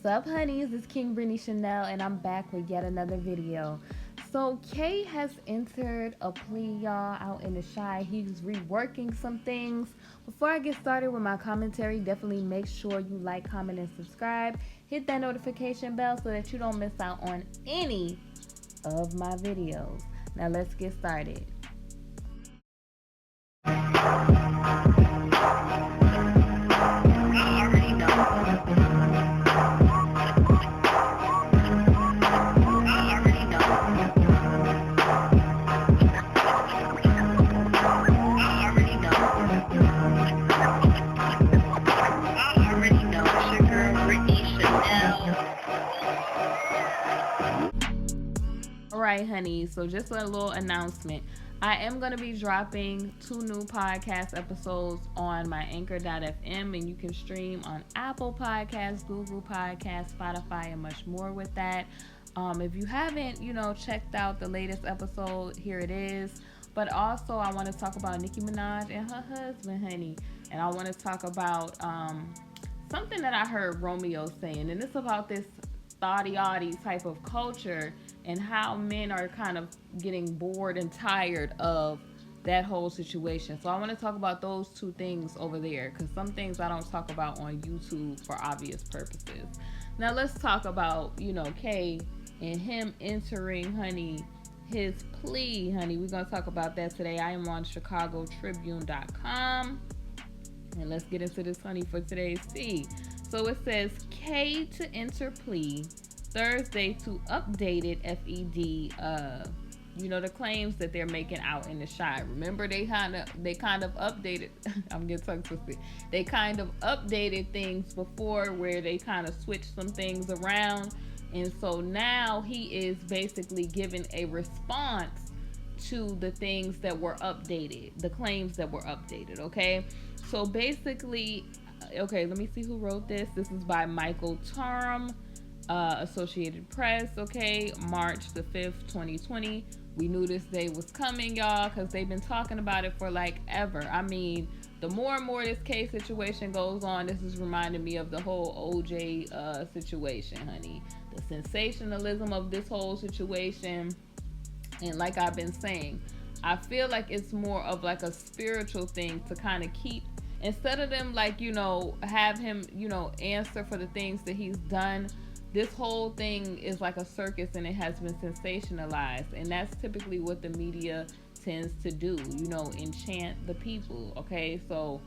What's up, honeys? It's KingBritneyChanel, and I'm back with yet another video. So, Kay has entered a plea, y'all, out in the shy. He's reworking some things. Before I get started with my commentary, definitely make sure you like, comment, and subscribe. Hit that notification bell so that you don't miss out on any of my videos. Now, let's get started. Alright, honey, so just a little announcement. I am going to be dropping 2 new podcast episodes on my anchor.fm, and you can stream on Apple Podcasts, Google Podcasts, Spotify, and much more with that. If you haven't, checked out the latest episode, here it is. But also, I want to talk about Nicki Minaj and her husband, honey. And I want to talk about something that I heard Romeo saying, and it's about this thotty type of culture and how men are kind of getting bored and tired of that whole situation. So I want to talk about those 2 things over there, because some things I don't talk about on YouTube for obvious purposes. Now let's talk about, Kay and him entering, honey, his plea, honey. We're going to talk about that today. I am on ChicagoTribune.com. And let's get into this, honey, for today's tea. So it says, K to enter plea Thursday to updated FED, the claims that they're making out in the shy. Remember, they kind of updated, I'm getting tongue twisted. They kind of updated things before where they kind of switched some things around. And so now he is basically giving a response to the things that were updated, the claims that were updated, okay? So basically, okay, let me see who wrote this. This is by Michael Turm, Associated Press, okay, March the 5th, 2020. We knew this day was coming, y'all, because they've been talking about it for like ever. I mean, the more and more this case situation goes on, this is reminding me of the whole OJ situation, honey. The sensationalism of this whole situation. And like I've been saying, I feel like it's more of like a spiritual thing to kind of keep, instead of them like, have him, answer for the things that he's done. This whole thing is like a circus, and it has been sensationalized. And that's typically what the media tends to do, enchant the people, okay? So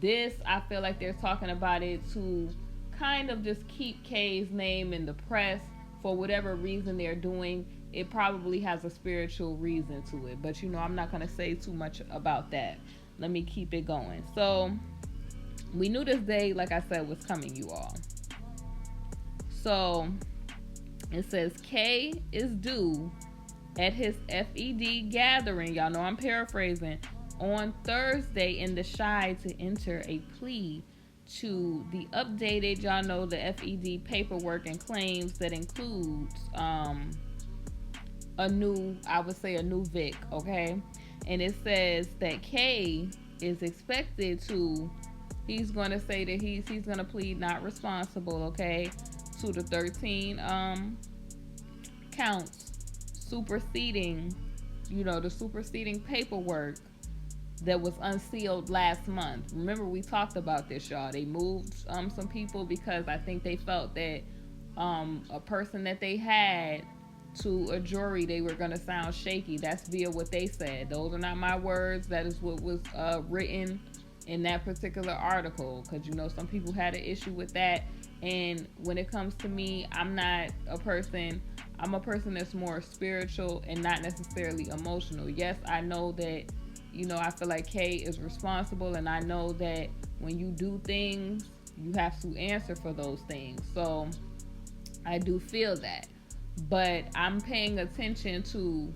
this, I feel like they're talking about it to kind of just keep Kay's name in the press for whatever reason they're doing. It probably has a spiritual reason to it. But, I'm not going to say too much about that. Let me keep it going. So we knew this day, like I said, was coming, you all. So it says K is due at his FED gathering, y'all know I'm paraphrasing, on Thursday in the shy to enter a plea to the updated, y'all know, the FED paperwork and claims that includes a new Vic, okay? And it says that K is expected to, he's going to say that he's going to plead not responsible, okay, to the 13 counts superseding, the superseding paperwork that was unsealed last month. Remember, we talked about this, y'all. They moved some people because I think they felt that a person that they had to a jury, they were going to sound shaky. That's via what they said. Those are not my words. That is what was written in that particular article, because some people had an issue with that. And when it comes to me, I'm a person that's more spiritual and not necessarily emotional. Yes, I know that, I feel like Kay is responsible, and I know that when you do things, you have to answer for those things. So I do feel that. But I'm paying attention to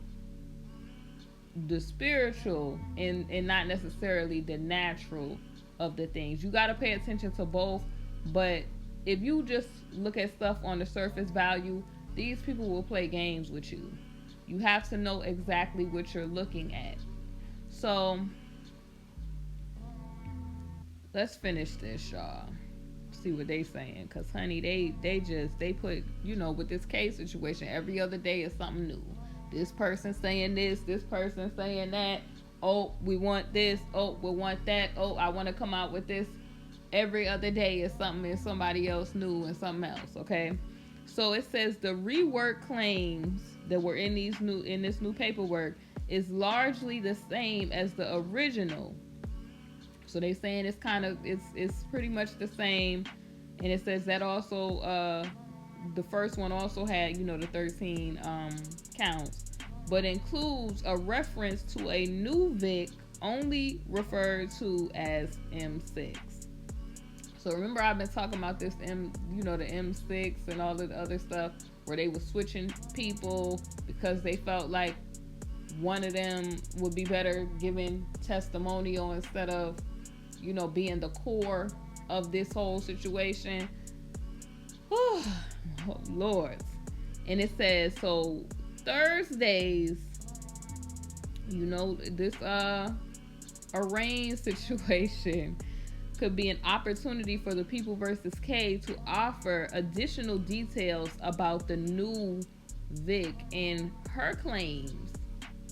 the spiritual and not necessarily the natural of the things. You got to pay attention to both. But if you just look at stuff on the surface value, these people will play games with you. You have to know exactly what you're looking at. So let's finish this, y'all. see what they saying, because honey, they put, with this case situation, every other day is something new. This person saying this person saying that. Oh, we want this. Oh, we want that. Oh, I want to come out with this. Every other day is something, and somebody else new and something else. Okay, so it says the rework claims that were in this new paperwork is largely the same as the original. So they saying it's pretty much the same, and it says that also the first one also had the 13 counts, but includes a reference to a new Vic only referred to as M6. So remember, I've been talking about this the M6 and all of the other stuff where they were switching people because they felt like one of them would be better giving testimonial instead of being the core of this whole situation. Oh, Lord. And it says, so Thursdays, this arraigned situation could be an opportunity for the People versus K to offer additional details about the new Vic and her claims,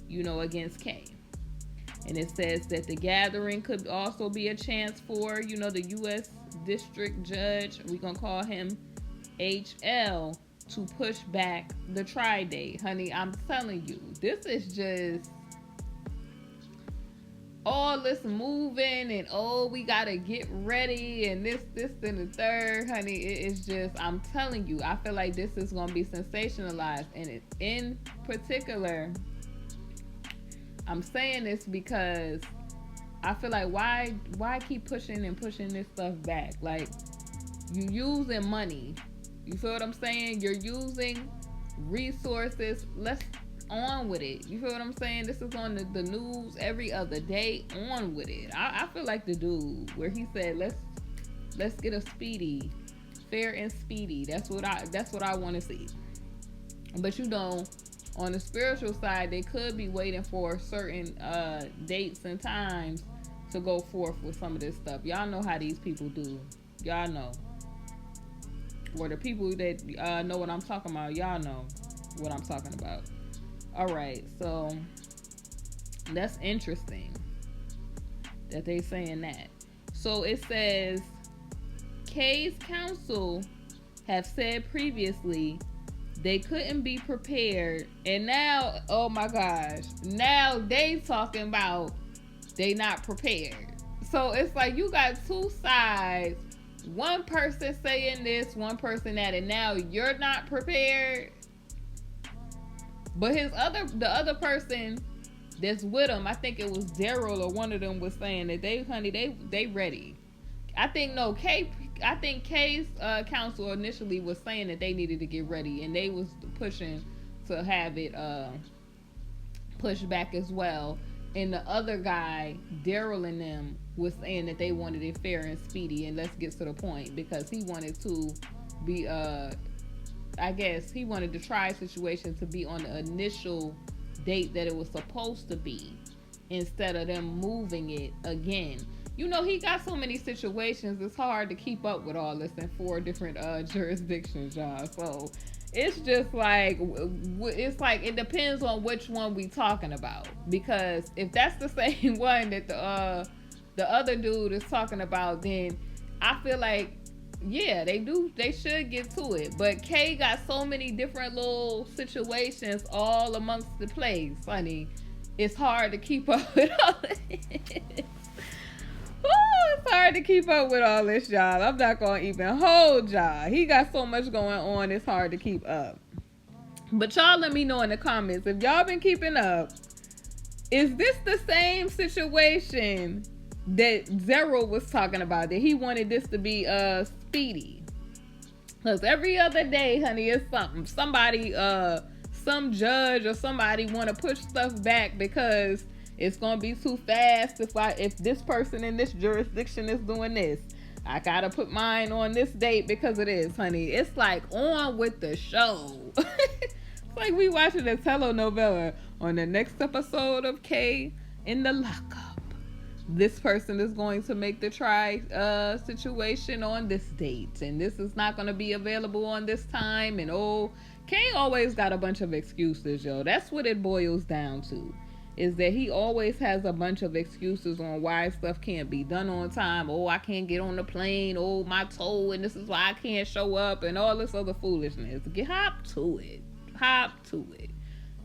against K. And it says that the gathering could also be a chance for, the U.S. District Judge, we're going to call him HL, to push back the try date. Honey, I'm telling you, this is just all this moving and we got to get ready and this and the third. Honey, it is just, I'm telling you, I feel like this is going to be sensationalized. And in particular, I'm saying this because I feel like why keep pushing this stuff back? Like, you using money. You feel what I'm saying? You're using resources. Let's on with it. You feel what I'm saying? This is on the news every other day. On with it. I feel like the dude where he said, let's get a speedy, fair and speedy. That's what I want to see. But on the spiritual side, they could be waiting for certain dates and times to go forth with some of this stuff. Y'all know how these people do. Y'all know. Or the people that know what I'm talking about, y'all know what I'm talking about. All right, so that's interesting that they saying that. So it says K's counsel have said previously they couldn't be prepared, and now, oh my gosh, now they talking about they not prepared. So it's like you got two sides, one person saying this, one person that, and now you're not prepared. But the other person that's with him, I think it was Daryl or one of them, was saying that they ready. I think K's counsel initially was saying that they needed to get ready, and they was pushing to have it pushed back as well. And the other guy, Daryl, and them was saying that they wanted it fair and speedy, and let's get to the point, because he wanted to be I guess he wanted the trial situation to be on the initial date that it was supposed to be, instead of them moving it again. He got so many situations, it's hard to keep up with all this in 4 different jurisdictions, y'all. So it's just like, it depends on which one we talking about. Because if that's the same one that the other dude is talking about, then I feel like, yeah, they should get to it. But Kay got so many different little situations all amongst the place, honey. It's hard to keep up with all this. It's hard to keep up with all this, y'all. I'm not gonna even hold y'all. He got so much going on, it's hard to keep up. But y'all let me know in the comments if y'all been keeping up. Is this the same situation that Zero was talking about, that he wanted this to be speedy? Because every other day, honey, it's something. Somebody, some judge or somebody want to push stuff back because it's gonna be too fast. If this person in this jurisdiction is doing this, I gotta put mine on this date because it is, honey. It's like on with the show. It's like we watching a telenovela on the next episode of K in the lockup. this person is going to make the try situation on this date, and this is not going to be available on this time. And Kay always got a bunch of excuses, yo. That's what it boils down to, is that he always has a bunch of excuses on why stuff can't be done on time. I can't get on the plane. My toe, and this is why I can't show up, and all this other foolishness. Hop to it.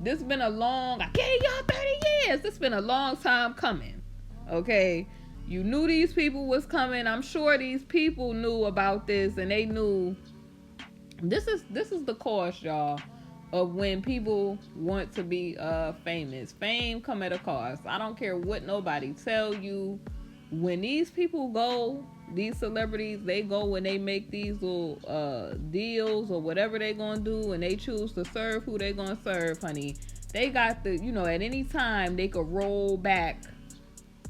This been a long, I gave y'all 30 years. This been a long time coming. Okay? You knew these people was coming. I'm sure these people knew about this, and they knew this is the cost, y'all, of when people want to be famous. Fame come at a cost. I don't care what nobody tell you. When these people go, these celebrities, they go and they make these little deals or whatever they gonna do, and they choose to serve who they gonna serve, honey. They got the, at any time they could roll back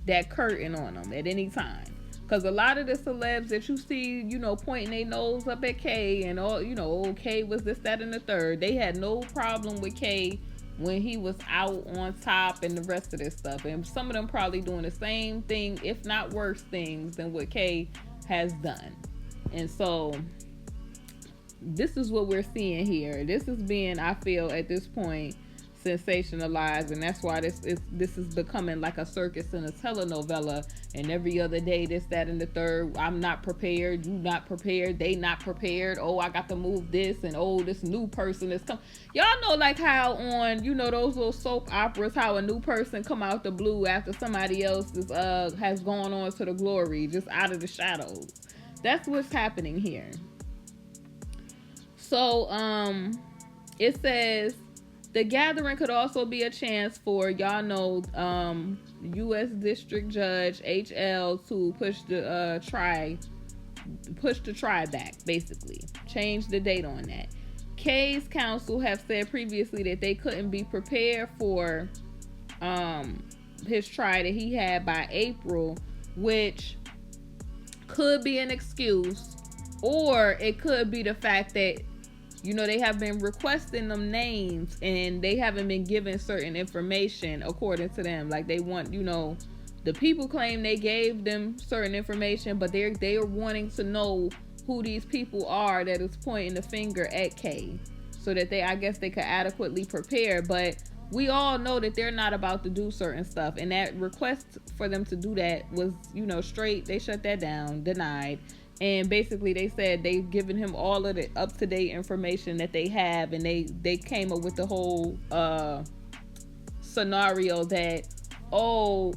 that curtain on them at any time. Because a lot of the celebs that you see, pointing their nose up at Kay and all, Kay was this, that, and the third. They had no problem with Kay when he was out on top and the rest of this stuff. And some of them probably doing the same thing, if not worse things, than what Kay has done. And so this is what we're seeing here. This is being, I feel, at this point, sensationalized, and that's why this is becoming like a circus and a telenovela. And every other day, this, that, and the third. I'm not prepared. You not prepared. They not prepared. I got to move this, and this new person is coming. Y'all know, like how on those little soap operas, how a new person come out the blue after somebody else is has gone on to the glory, just out of the shadows. That's what's happening here. So it says, the gathering could also be a chance for, U.S. District Judge H.L. to push the trial back, basically. Change the date on that. Kay's counsel have said previously that they couldn't be prepared for his trial that he had by April, which could be an excuse, or it could be the fact that they have been requesting them names and they haven't been given certain information according to them. Like they want, the people claim they gave them certain information, but they are wanting to know who these people are that is pointing the finger at Kay, so that I guess they could adequately prepare. But we all know that they're not about to do certain stuff. And that request for them to do that was, straight. They shut that down, denied. And basically they said they've given him all of the up-to-date information that they have, and they came up with the whole scenario that,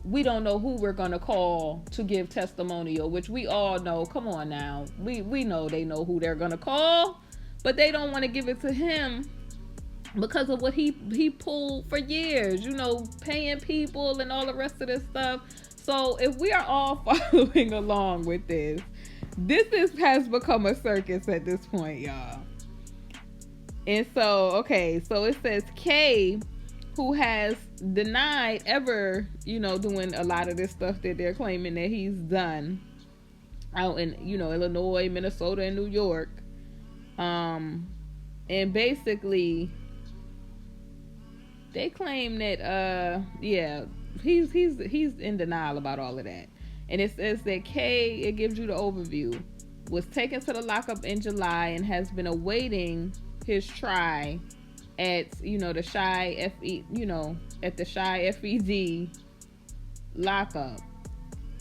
we don't know who we're gonna call to give testimonial, which we all know. Come on now, we know they know who they're gonna call, but they don't want to give it to him because of what he pulled for years, paying people and all the rest of this stuff. So if we are all following along with this has become a circus at this point, y'all. And so, so it says Kay, who has denied ever, doing a lot of this stuff that they're claiming that he's done out in, Illinois, Minnesota, and New York. And basically they claim that, he's in denial about all of that. And it says that Kay, it gives you the overview, was taken to the lockup in July and has been awaiting his trial at, the Shy at the Shy FED lockup.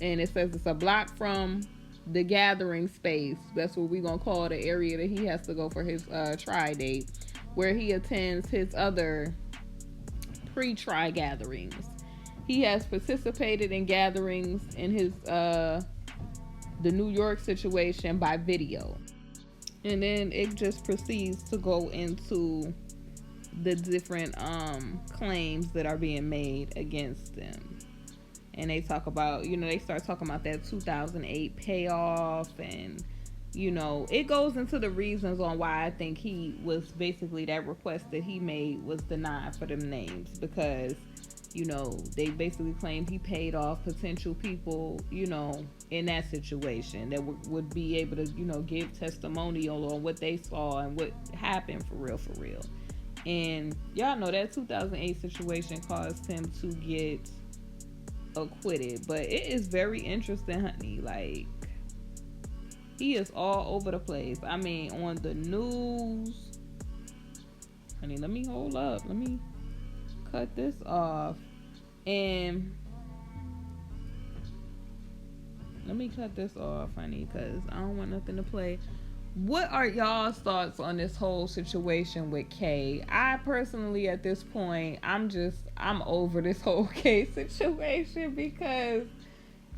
And it says it's a block from the gathering space. That's what we're going to call the area that he has to go for his trial date, where he attends his other pre-trial gatherings. He has participated in gatherings in his the New York situation by video. And then it just proceeds to go into the different claims that are being made against them. And they talk about, they start talking about that 2008 payoff, and it goes into the reasons on why I think he was basically, that request that he made was denied for them names, because they basically claimed he paid off potential people, in that situation that would be able to, give testimonial on what they saw and what happened for real. And y'all know that 2008 situation caused him to get acquitted. But it is very interesting, honey. Like, he is all over the place. I mean, on the news. Honey, let me hold up. Let me cut this off. And let me cut this off, honey, because I don't want nothing to play. What are y'all's thoughts on this whole situation with Kay? I personally, at this point, I'm over this whole Kay situation, because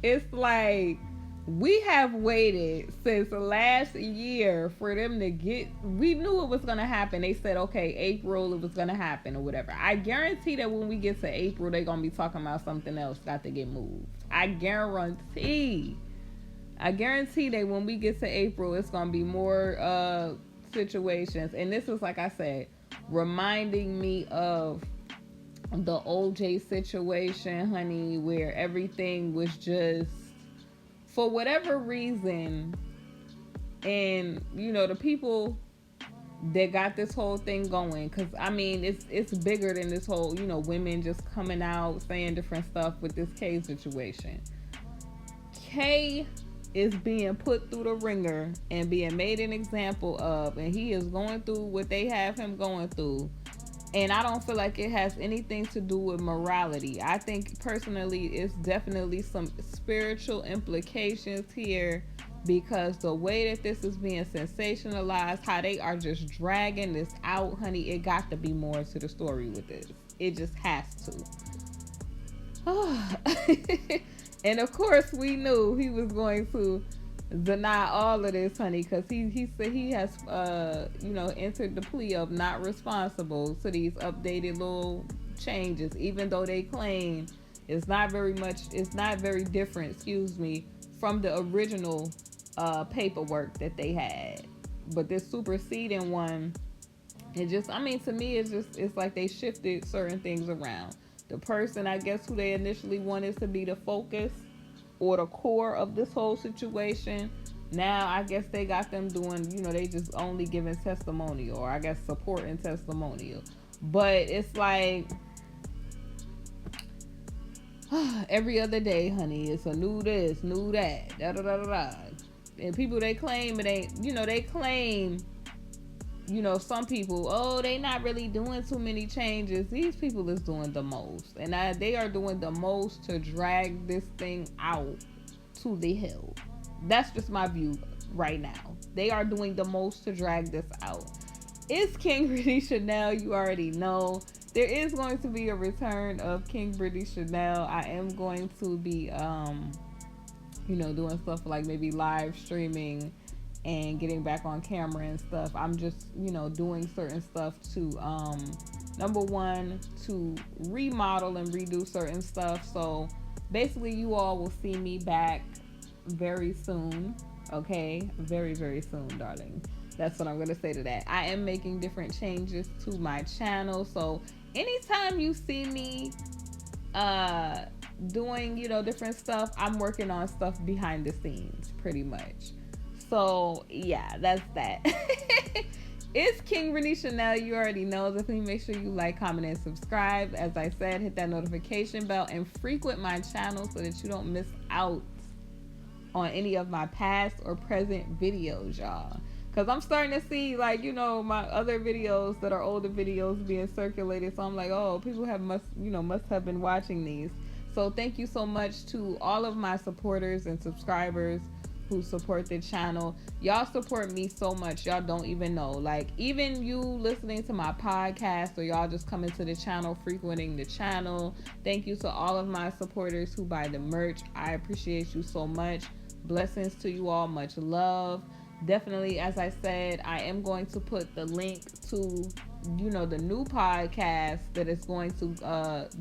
it's like, we have waited since last year for them to get, we knew it was going to happen. They said, okay, April, it was going to happen or whatever. I guarantee that when we get to April, they're going to be talking about something else got to get moved. I guarantee that when we get to April, it's going to be more situations. And this is, like I said, reminding me of the OJ situation, honey, where everything was just, for whatever reason, and, you know, the people that got this whole thing going, because, I mean, it's bigger than this whole, you know, women just coming out saying different stuff with this Kay situation. Kay is being put through the ringer and being made an example of, and he is going through what they have him going through. And I don't feel like it has anything to do with morality. I think personally it's definitely some spiritual implications here, because the way that this is being sensationalized, how they are just dragging this out, honey, it got to be more to the story with this. It just has to. And of course we knew he was going to deny all of this, honey, because he said he has entered the plea of not responsible to these updated little changes, even though they claim it's not very different, from the original paperwork that they had. But this superseding one, it just, I mean, to me, it's like they shifted certain things around. The person, I guess, who they initially wanted to be the focus or the core of this whole situation, now I guess they got them doing, they just only giving testimonial, or I guess supporting testimonial. But it's like, every other day, honey, it's a new this, new that, da da da da da. And people, they claim it ain't, they claim, some people, they not really doing too many changes. These people is doing the most. And they are doing the most to drag this thing out to the hill. That's just my view right now. They are doing the most to drag this out. It's KingBritneyChanel, you already know. There is going to be a return of KingBritneyChanel. I am going to be, doing stuff like maybe live streaming and getting back on camera and stuff. I'm just, doing certain stuff to, number one, to remodel and redo certain stuff. So basically you all will see me back very soon. Okay? Very, very soon, darling. That's what I'm going to say to that. I am making different changes to my channel. So anytime you see me doing, different stuff, I'm working on stuff behind the scenes, pretty much. So yeah, that's that. It's KingBritneyChanel. You already know. Definitely make sure you like, comment, and subscribe. As I said, hit that notification bell and frequent my channel so that you don't miss out on any of my past or present videos, y'all. Because I'm starting to see, like, my other videos that are older videos being circulated. So I'm like, oh, people must have been watching these. So thank you so much to all of my supporters and subscribers who support the channel. Y'all support me so much, y'all don't even know. Like, even you listening to my podcast, or y'all just coming to the channel, frequenting the channel. Thank you to all of my supporters who buy the merch. I appreciate you so much. Blessings to you all. Much love. Definitely, as I said, I am going to put the link to, the new podcast that is going to,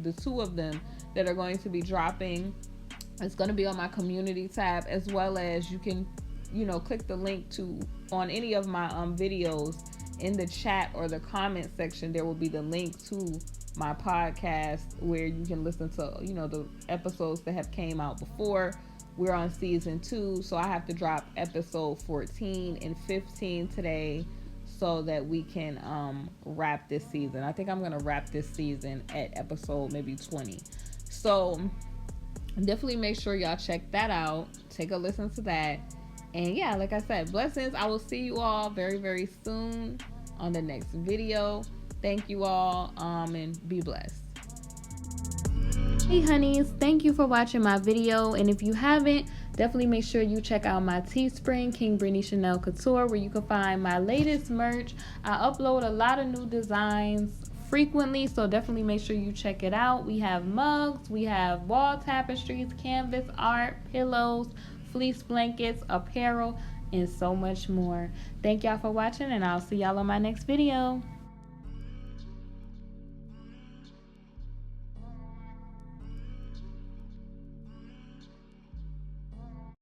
the two of them that are going to be dropping. It's going to be on my community tab, as well as you can, click the link to on any of my videos in the chat or the comment section. There will be the link to my podcast where you can listen to, the episodes that have came out before. We're on season 2, so I have to drop episode 14 and 15 today so that we can wrap this season. I think I'm going to wrap this season at episode maybe 20. So Definitely make sure y'all check that out. Take a listen to that. And yeah, like I said, blessings. I will see you all very, very soon on the next video. Thank you all, and be blessed. Hey honeys, thank you for watching my video, and if you haven't, definitely make sure you check out my Teespring, KingBritneyChanel Couture, where you can find my latest merch. I upload a lot of new designs frequently, so definitely make sure you check it out. We have mugs, we have wall tapestries, canvas art, pillows, fleece blankets, apparel, and so much more. Thank y'all for watching, and I'll see y'all on my next video.